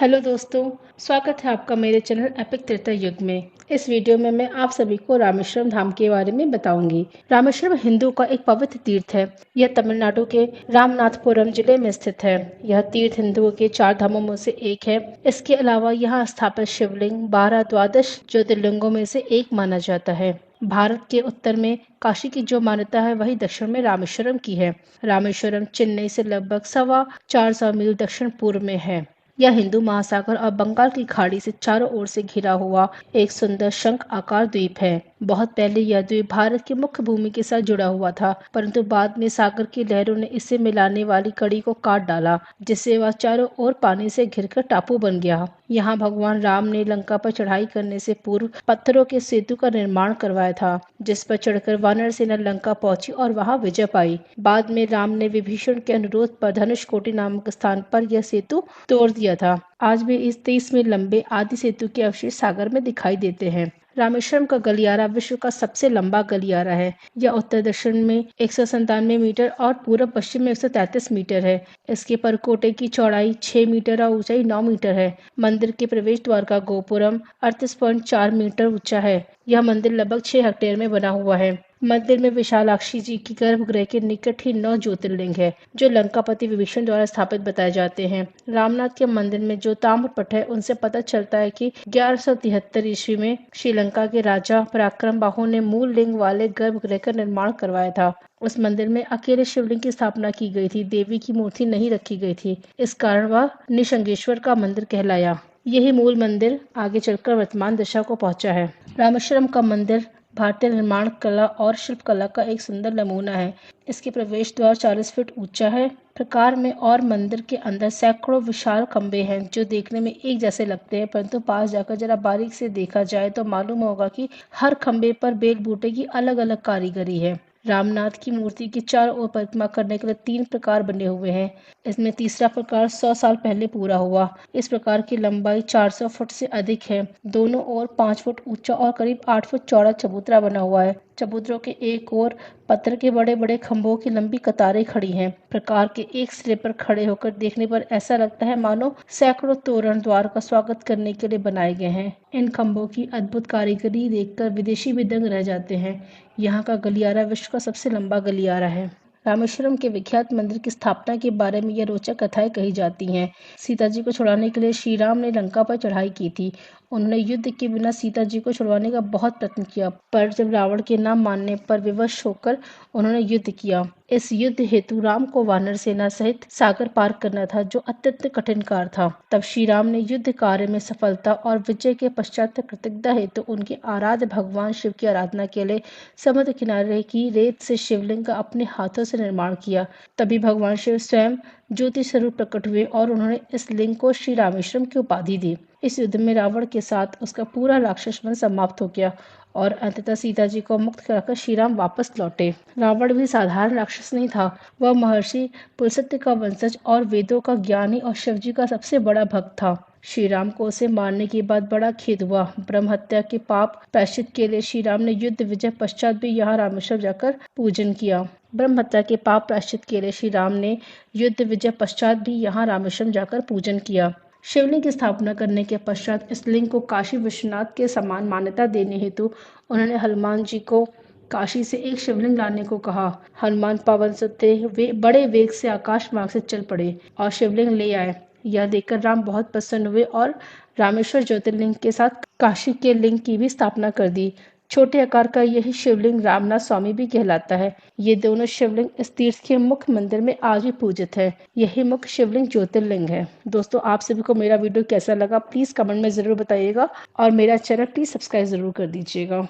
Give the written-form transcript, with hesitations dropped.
Hello दोस्तों, स्वागत है आपका मेरे चैनल एपिक त्रेता युग में। इस वीडियो में मैं आप सभी को रामेश्वरम धाम के बारे में बताऊंगी। रामेश्वरम हिंदू का एक पवित्र तीर्थ है। यह तमिलनाडु के रामनाथपुरम जिले में स्थित है। यह तीर्थ हिंदुओं के 4 धामों में से एक है। इसके अलावा यहाँ स्थापित शिवलिंग 12 द्वादश ज्योतिर्लिंगों में से एक माना जाता है। भारत के उत्तर में काशी की जो मान्यता है वही दक्षिण में रामेश्वरम की है। रामेश्वरम चेन्नई से लगभग 425 मील दक्षिण पूर्व में है। यह हिंदू महासागर और बंगाल की खाड़ी से चारों ओर से घिरा हुआ एक सुंदर शंख आकार द्वीप है। बहुत पहले यह द्वीप भारत की मुख्य भूमि के साथ जुड़ा हुआ था, परंतु बाद में सागर की लहरों ने इसे मिलाने वाली कड़ी को काट डाला, जिससे वह चारों ओर पानी से घिरकर टापू बन गया। यहाँ भगवान राम ने लंका पर चढ़ाई करने से पूर्व पत्थरों के सेतु का निर्माण करवाया था, जिस पर चढ़कर वानर सेना लंका पहुंची और वहां विजय पाई। बाद में राम ने विभीषण के अनुरोध पर धनुषकोटि नामक स्थान पर यह सेतु तोड़ दिया था। आज भी इस 23 मील लंबे आदि सेतु के अवशेष सागर में दिखाई देते हैं। रामेश्वरम का गलियारा विश्व का सबसे लंबा गलियारा है। यह उत्तर दक्षिण में 197 मीटर और पूर्व पश्चिम में 133 मीटर है। इसके परकोटे की चौड़ाई 6 मीटर और ऊंचाई 9 मीटर है। मंदिर के प्रवेश द्वार का गोपुरम 38.4 मीटर ऊंचा है। यह मंदिर लगभग 6 हेक्टेयर में बना हुआ है। मंदिर में विशालाक्षी जी की गर्भगृह के निकट ही 9 ज्योतिर्लिंग है, जो लंकापति विभीषण द्वारा स्थापित बताए जाते हैं। रामनाथ के मंदिर में जो ताम्रपट है, उनसे पता चलता है कि 1173 ईस्वी में श्रीलंका के राजा पराक्रम बाहु ने मूल लिंग वाले गर्भगृह का निर्माण करवाया था। उस मंदिर में अकेले शिवलिंग की स्थापना की गई थी, देवी की मूर्ति नहीं रखी गई थी। इस कारण वह निशंगेश्वर का मंदिर कहलाया। यही मूल मंदिर आगे चलकर वर्तमान दशा को पहुंचा है। रामेश्वरम का मंदिर भारतीय निर्माण कला और शिल्प कला का एक सुंदर नमूना है। इसके प्रवेश द्वार 40 फीट ऊंचा है प्रकार में और मंदिर के अंदर सैकड़ों विशाल खंभे हैं, जो देखने में एक जैसे लगते हैं, परंतु पास जाकर जरा बारीक से देखा जाए तो मालूम होगा कि हर खंभे पर बेल बूटे की अलग अलग कारीगरी है। रामनाथ की मूर्ति की चारों ओर परिक्रमा करने के लिए 3 प्रकार बने हुए हैं। इसमें तीसरा प्रकार 100 साल पहले पूरा हुआ। इस प्रकार की लंबाई 400 फुट से अधिक है। दोनों ओर 5 फुट ऊंचा और करीब 8 फुट चौड़ा चबूतरा बना हुआ है। चबूतरों के एक ओर पत्थर के बड़े बड़े खंभों की लंबी कतारें खड़ी हैं। प्रकार के एक सिरे पर खड़े होकर देखने पर ऐसा लगता है मानो सैकड़ों तोरण द्वार का स्वागत करने के लिए बनाए गए हैं। इन खंभों की अद्भुत कारीगरी देखकर विदेशी भी दंग रह जाते हैं। यहाँ का गलियारा विश्व का सबसे लंबा गलियारा है। रामेश्वरम के विख्यात मंदिर की स्थापना के बारे में यह रोचक कथाएं कही जाती हैं। सीता जी को छुड़ाने के लिए श्री राम ने लंका पर चढ़ाई की थी। उन्होंने युद्ध के बिना सीता जी को छुड़वाने का बहुत प्रयत्न किया, पर जब रावण के न मानने पर विवश होकर उन्होंने युद्ध किया। इस युद्ध हेतु राम को वानर सेना सहित सागर पार करना था, जो अत्यंत कठिन कार्य था। तब श्री राम ने युद्ध कार्य में सफलता और विजय के पश्चात कृतज्ञता हेतु उनके आराध्य भगवान शिव की आराधना के लिए समुद्र किनारे की रेत से शिवलिंग का अपने हाथों से निर्माण किया। तभी भगवान शिव स्वयं ज्योति स्वरूप प्रकट हुए और उन्होंने इस लिंग को श्री रामेश्वरम की उपाधि दी। इस युद्ध में रावण के साथ उसका पूरा राक्षस वंश समाप्त हो गया और अंततः सीता जी को मुक्त कराकर श्री राम वापस लौटे। रावण भी साधारण राक्षस नहीं था। वह महर्षि पुलस्त्य का वंशज और वेदों का ज्ञानी और शिव जी का सबसे बड़ा भक्त था। श्री राम को उसे मारने के बाद बड़ा खेद हुआ। ब्रह्म हत्या के पाप प्रायश्चित के लिए श्री राम ने युद्ध विजय पश्चात भी यहाँ रामेश्वर जाकर पूजन किया। ब्रह्म हत्या के पाप प्रायश्चित के लिए श्री राम ने युद्ध विजय पश्चात भी यहाँ रामेश्वरम जाकर पूजन किया। शिवलिंग की स्थापना करने के पश्चात इस लिंग को काशी विश्वनाथ के समान मान्यता देने हेतु उन्होंने हनुमान जी को काशी से एक शिवलिंग लाने को कहा। हनुमान पवन सुते वे बड़े वेग से आकाश मार्ग से चल पड़े और शिवलिंग ले आए। यह देखकर राम बहुत प्रसन्न हुए और रामेश्वर ज्योतिर्लिंग के साथ काशी के लिंग की भी स्थापना कर दी। छोटे आकार का यही शिवलिंग रामनाथ स्वामी भी कहलाता है। ये दोनों शिवलिंग इस तीर्थ के मुख्य मंदिर में आज भी पूजित है। यही मुख्य शिवलिंग ज्योतिर्लिंग है। दोस्तों, आप सभी को मेरा वीडियो कैसा लगा प्लीज कमेंट में जरूर बताइएगा और मेरा चैनल प्लीज सब्सक्राइब जरूर कर दीजिएगा।